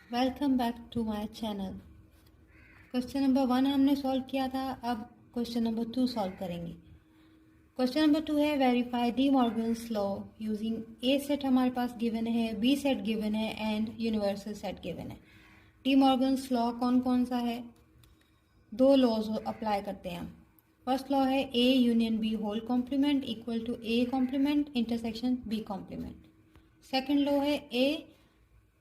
Welcome back to my channel. Question number 1 हमने solve किया था, अब क्वेश्चन नंबर 2 सॉल्व करेंगे। क्वेश्चन नंबर 2 है verify De Morgan's law using A set हमारे पास गिवन है, बी सेट गिवन है एंड यूनिवर्सल सेट गिवन है। डी मॉर्गन्स लॉ कौन कौन सा है? दो लॉज अप्लाई करते हैं हम। फर्स्ट लॉ है A union B whole complement equal to A complement intersection B complement. Second law है A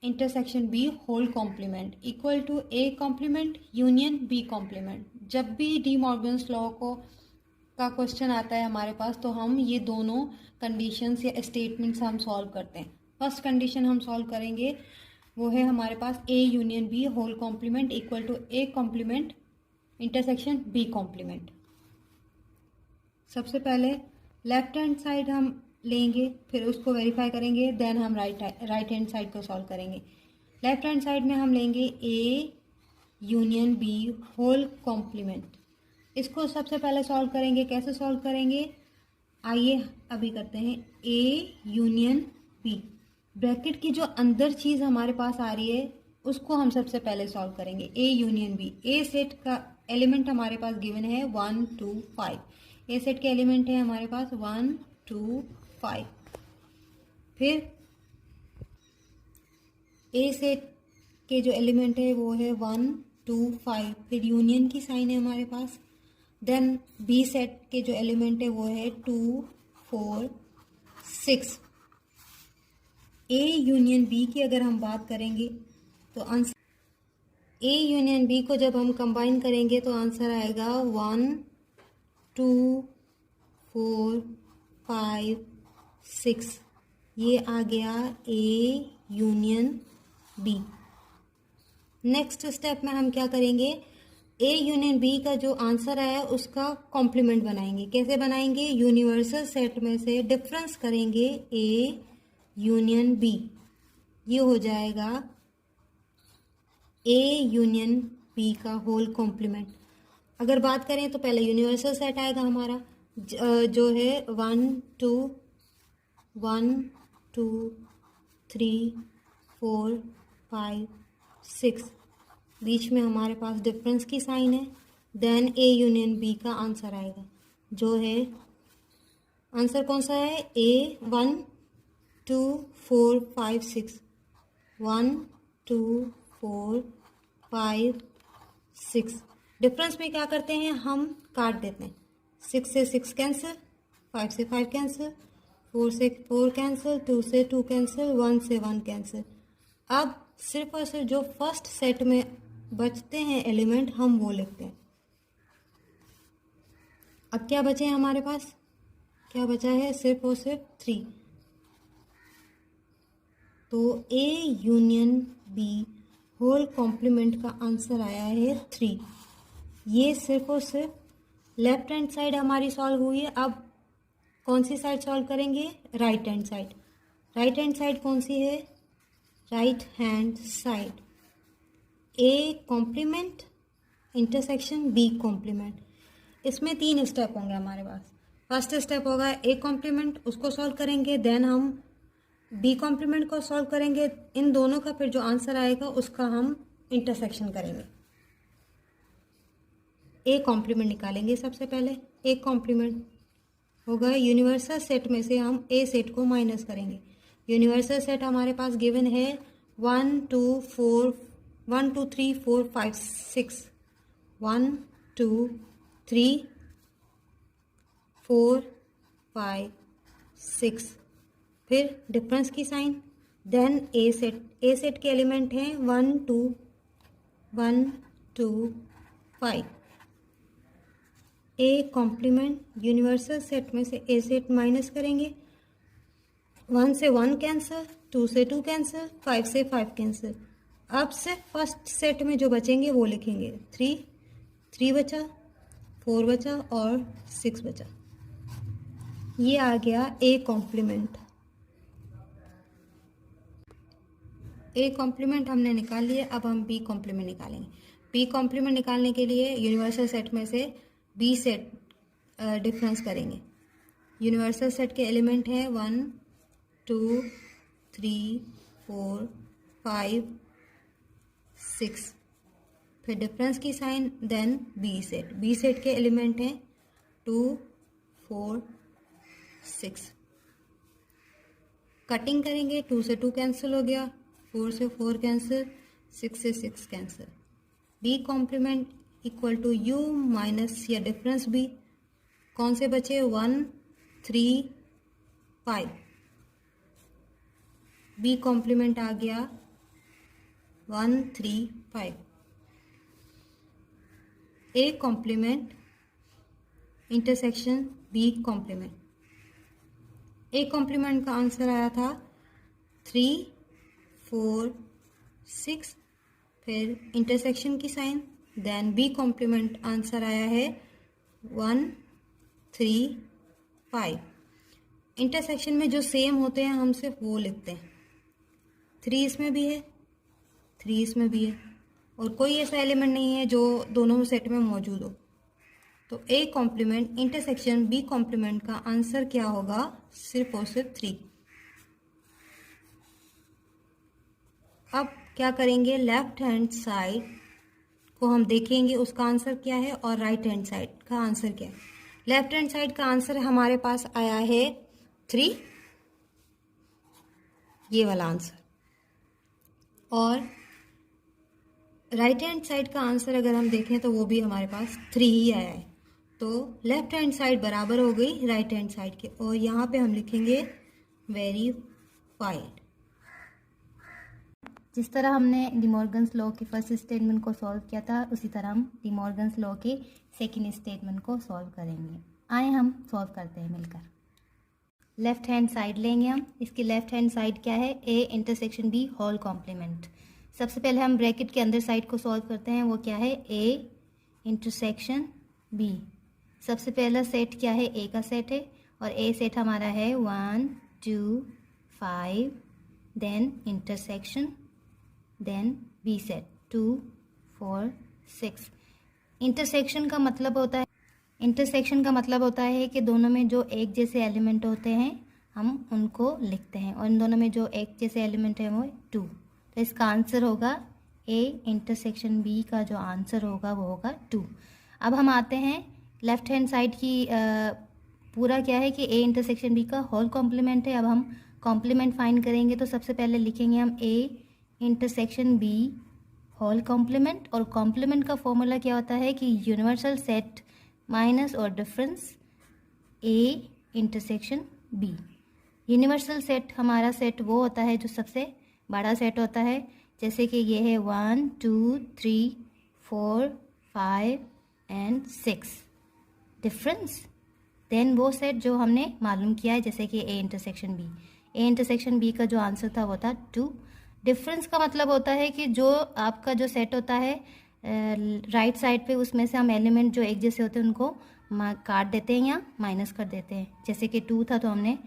intersection B whole complement equal to A complement union B complement. जब भी डी मॉर्गन्स लॉ का question आता है हमारे पास तो हम ये दोनों कंडीशंस या स्टेटमेंट्स हम सॉल्व करते हैं। फर्स्ट कंडीशन हम सॉल्व करेंगे वो है हमारे पास A union B whole complement equal to A complement intersection B complement. सबसे पहले लेफ्ट हैंड साइड हम लेंगे, फिर उसको वेरीफाई करेंगे, देन हम राइट हैंड साइड को सॉल्व करेंगे। लेफ्ट हैंड साइड में हम लेंगे A union B whole complement. इसको सबसे पहले सॉल्व करेंगे। कैसे सॉल्व करेंगे आइए अभी करते हैं। ए यूनियन बी, ब्रैकेट की जो अंदर चीज़ हमारे पास आ रही है उसको हम सबसे पहले सॉल्व करेंगे। A union B, A set का एलिमेंट हमारे पास गिवन है 1 2 5। ए सेट के एलिमेंट है हमारे पास 1 2 5। फिर ए सेट के जो एलिमेंट है वो है 1 2 5, फिर यूनियन की साइन है हमारे पास। देन बी सेट के जो एलिमेंट है वो है 2 4 6। ए यूनियन बी की अगर हम बात करेंगे तो आंसर ए यूनियन बी को जब हम कंबाइन करेंगे तो आंसर आएगा 1 2 4 5 6। ये आ गया A union B. Next step में हम क्या करेंगे, ए यूनियन बी का जो आंसर आया उसका कॉम्प्लीमेंट बनाएंगे। कैसे बनाएंगे? यूनिवर्सल सेट में से डिफरेंस करेंगे ए यूनियन बी, ये हो जाएगा ए यूनियन बी का होल कॉम्प्लीमेंट। अगर बात करें तो पहले यूनिवर्सल सेट आएगा हमारा जो है 1 2 1 2 3 4 5 6, बीच में हमारे पास डिफरेंस की साइन है। देन ए यूनियन बी का आंसर आएगा जो है, आंसर कौन सा है? ए 1 2 4 5 6, 1 2 4 5 6। डिफरेंस में क्या करते हैं, हम काट देते हैं। 6 से 6 कैंसिल, 5 से 5 कैंसिल, 4 से 4 कैंसिल, 2 से 2 कैंसिल, 1 से 1 कैंसिल। अब सिर्फ और सिर्फ जो फर्स्ट सेट में बचते हैं एलिमेंट हम वो लिखते हैं। अब क्या बचे हैं हमारे पास? क्या बचा है? सिर्फ और सिर्फ 3। तो A union B whole complement का आंसर आया है 3। ये सिर्फ और सिर्फ लेफ्ट हैंड साइड हमारी सॉल्व हुई है। अब कौन सी साइड सॉल्व करेंगे? Right hand side. Right hand side कौन सी है? Right hand side A complement intersection B complement. इसमें 3 स्टेप होंगे हमारे पास। फर्स्ट स्टेप होगा ए कॉम्प्लीमेंट, उसको सॉल्व करेंगे। देन हम बी कॉम्प्लीमेंट को सॉल्व करेंगे। इन दोनों का फिर जो आंसर आएगा उसका हम इंटरसेक्शन करेंगे। ए कॉम्प्लीमेंट निकालेंगे सबसे पहले। ए कॉम्प्लीमेंट होगा यूनिवर्सल सेट में से हम ए सेट को माइनस करेंगे। यूनिवर्सल सेट हमारे पास गिवन है 1 2 4 1 2 3 4 5 6, 1 2 3 4 5 6, फिर डिफरेंस की साइन। देन ए सेट, ए सेट के एलिमेंट हैं 1 2 1 2 5। ए कॉम्प्लीमेंट यूनिवर्सल सेट में से ए सेट माइनस करेंगे। 1 से 1 कैंसिल, 2 से 2 कैंसिल, 5 से 5 कैंसिल। अब से फर्स्ट सेट में जो बचेंगे वो लिखेंगे। 3 बचा, 4 बचा और 6 बचा। ये आ गया ए कॉम्प्लीमेंट। ए कॉम्प्लीमेंट हमने निकाल लिया। अब हम बी कॉम्प्लीमेंट निकालेंगे। बी कॉम्प्लीमेंट निकालने के लिए यूनिवर्सल सेट में से बी सेट डिफरेंस करेंगे। यूनिवर्सल सेट के एलिमेंट हैं 1 2 3 4 5 6, फिर डिफरेंस की sign, then B set. B set के एलिमेंट हैं 2, 4, 6। कटिंग करेंगे, 2 से 2 कैंसिल हो गया, 4 से 4 कैंसिल, 6 से 6 cancel. B complement equal to U minus या डिफरेंस बी, कौन से बचे 1, 3, 5। बी कॉम्प्लीमेंट आ गया 1, 3, 5। A complement intersection B complement. A complement का आंसर आया था 3, 4, 6, फिर इंटरसेक्शन की sign, then B complement answer आया है 1, 3, 5। इंटरसेक्शन में जो सेम होते हैं हम सिर्फ वो लिखते हैं। 3 इसमें भी है, 3 इसमें भी है, और कोई ऐसा एलिमेंट नहीं है जो दोनों सेट में मौजूद हो। तो A complement intersection B complement का आंसर क्या होगा? सिर्फ और सिर्फ 3। अब क्या करेंगे, लेफ्ट हैंड साइड को हम देखेंगे उसका आंसर क्या है और राइट हैंड साइड का आंसर क्या है। लेफ्ट हैंड साइड का आंसर हमारे पास आया है 3, ये वाला आंसर, और राइट हैंड साइड का आंसर अगर हम देखें तो वो भी हमारे पास 3 ही आया है। तो लेफ्ट हैंड साइड बराबर हो गई राइट हैंड साइड के, और यहाँ पे हम लिखेंगे वेरीफाइड। जिस तरह हमने डिमॉर्गन्स लॉ के फर्स्ट स्टेटमेंट को सॉल्व किया था, उसी तरह हम डिमॉर्गन्स लॉ के सेकंड स्टेटमेंट को सॉल्व करेंगे। आए हम सॉल्व करते हैं मिलकर। लेफ्ट हैंड साइड लेंगे हम। इसकी लेफ्ट हैंड साइड क्या है? A intersection B whole complement. सबसे पहले हम ब्रैकेट के अंदर साइड को सॉल्व करते हैं, वो क्या है? A intersection B. सबसे पहला सेट क्या है? ए का सेट है, और ए सेट हमारा है 1, 2, 5, then intersection, then B set 2, 4, 6। Intersection का मतलब होता है कि दोनों में जो एक जैसे एलिमेंट होते हैं हम उनको लिखते हैं, और इन दोनों में जो एक जैसे एलिमेंट है वो 2। तो इसका आंसर होगा ए इंटरसेक्शन बी का जो आंसर होगा वो होगा 2। अब हम आते हैं लेफ्ट हैंड साइड की पूरा क्या है कि ए इंटरसेक्शन बी का होल कॉम्प्लीमेंट है। अब हम कॉम्प्लीमेंट फाइंड करेंगे, तो सबसे पहले लिखेंगे हम A intersection B whole complement, और कॉम्प्लीमेंट का फॉर्मूला क्या होता है कि यूनिवर्सल सेट माइनस और difference A intersection B. Universal set हमारा सेट वो होता है जो सबसे बड़ा सेट होता है, जैसे कि ये है 1, 2, 3, 4, 5 एंड 6। डिफरेंस देन वो सेट जो हमने मालूम किया है, जैसे कि A intersection B. A intersection B का जो आंसर था वो था 2। डिफरेंस का मतलब होता है कि जो आपका जो सेट होता है राइट साइड पे, उसमें से हम एलिमेंट जो एक जैसे होते हैं उनको काट देते हैं या माइनस कर देते हैं। जैसे कि 2 था तो हमने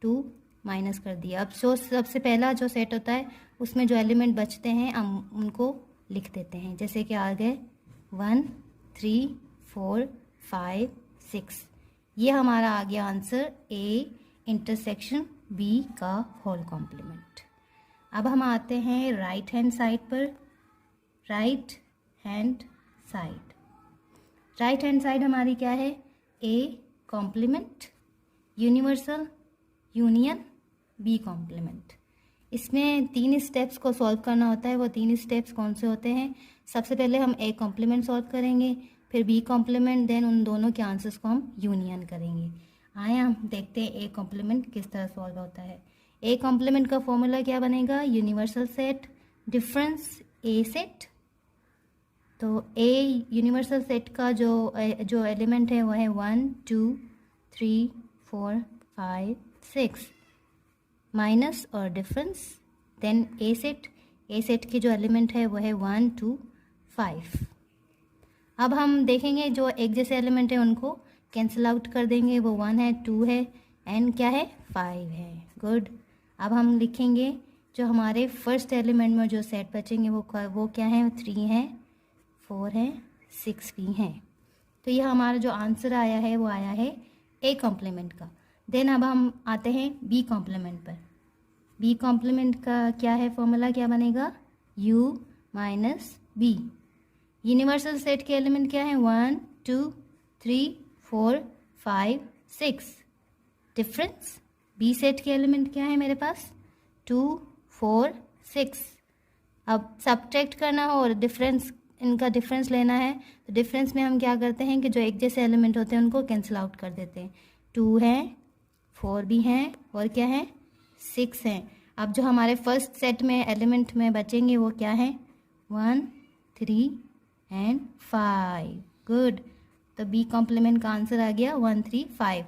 2 माइनस कर दिया। अब जो सबसे पहला जो सेट होता है उसमें जो एलिमेंट बचते हैं हम उनको लिख देते हैं, जैसे कि आ गए 1, 3, 4, 5, 6। ये हमारा आ गया आंसर ए इंटरसेक्शन बी का होल कॉम्प्लीमेंट। अब हम आते हैं राइट हैंड साइड पर। राइट हैंड साइड हमारी क्या है? A complement universal union B complement. इसमें 3 स्टेप्स को सॉल्व करना होता है। वो 3 स्टेप्स कौन से होते हैं? सबसे पहले हम ए कॉम्प्लीमेंट सॉल्व करेंगे, फिर बी कॉम्प्लीमेंट, देन उन दोनों के आंसर्स को हम यूनियन करेंगे। आए हम देखते हैं ए कॉम्प्लीमेंट किस तरह सॉल्व होता है। ए कॉम्प्लीमेंट का फॉर्मूला क्या बनेगा? यूनिवर्सल सेट डिफरेंस ए सेट। तो ए यूनिवर्सल सेट का जो एलिमेंट है वो है 1, 2, 3, 4, 5, 6 माइनस और डिफरेंस, देन ए सेट की जो एलिमेंट है वो है 1, 2, 5। अब हम देखेंगे जो एक जैसे एलिमेंट है उनको कैंसिल आउट कर देंगे। वो 1 है, 2 है एंड क्या है? 5 है। गुड। अब हम लिखेंगे जो हमारे फर्स्ट एलिमेंट में जो सेट बचेंगे वो क्या है? 3 है, 4 है, 6 भी हैं। तो यह हमारा जो आंसर आया है वो आया है ए कॉम्प्लीमेंट का। देन अब हम आते हैं बी कॉम्प्लीमेंट पर। बी कॉम्प्लीमेंट का क्या है फॉर्मूला, क्या बनेगा? U minus B. Universal set के एलिमेंट क्या है? 1 2 3 4 5 6। डिफरेंस बी सेट के एलिमेंट क्या है मेरे पास? 2 4 6। अब सब्ट्रैक्ट करना हो और डिफरेंस, इनका डिफरेंस लेना है तो डिफरेंस में हम क्या करते हैं कि जो एक जैसे एलिमेंट होते हैं उनको कैंसिल आउट कर देते हैं। 2 हैं, 4 भी हैं और क्या है? 6 हैं। अब जो हमारे फर्स्ट सेट में एलिमेंट में बचेंगे वो क्या है? 1 3 एंड 5। गुड। तो बी कॉम्प्लीमेंट का आंसर आ गया 1 3 5।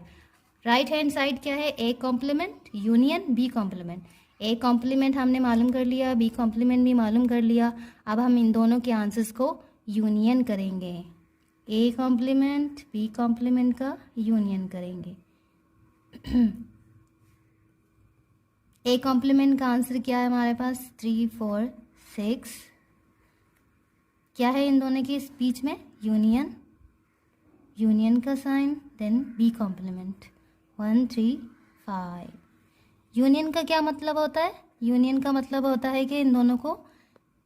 राइट हैंड साइड क्या है? A complement union B complement. A complement हमने मालूम कर लिया, बी कॉम्प्लीमेंट भी मालूम कर लिया। अब हम इन दोनों के आंसर्स को यूनियन करेंगे। ए कॉम्प्लीमेंट बी कॉम्प्लीमेंट का यूनियन करेंगे। ए कॉम्प्लीमेंट का आंसर क्या है हमारे पास? 3 4 6। क्या है इन दोनों के बीच में? यूनियन। यूनियन का sign, then B complement 1 3 5। Union का क्या मतलब होता है? यूनियन का मतलब होता है कि इन दोनों को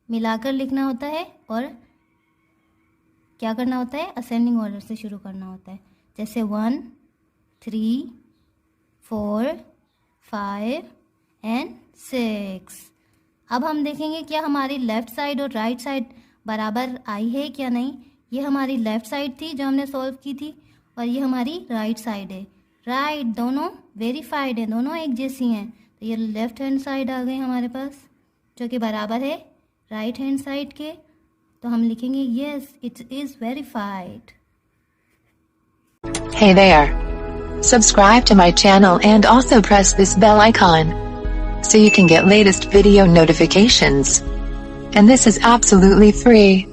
मिलाकर लिखना होता है और क्या करना होता है? असेंडिंग ऑर्डर से शुरू करना होता है। जैसे 1 3 4 5 एंड 6। अब हम देखेंगे क्या हमारी लेफ़्ट साइड और राइट साइड बराबर आई है क्या नहीं। ये हमारी लेफ़्ट साइड थी जो हमने सॉल्व की थी और ये हमारी राइट साइड है। राइट दोनों वेरीफाइड है, दोनों एक जैसी हैं। तो ये लेफ़्ट हैंड साइड आ गई हमारे पास जो कि बराबर है राइट हैंड साइड के। तो हम लिखेंगे yes it is verified. Hey there. Subscribe to my channel and also press this bell icon so you can get latest video notifications. And this is absolutely free.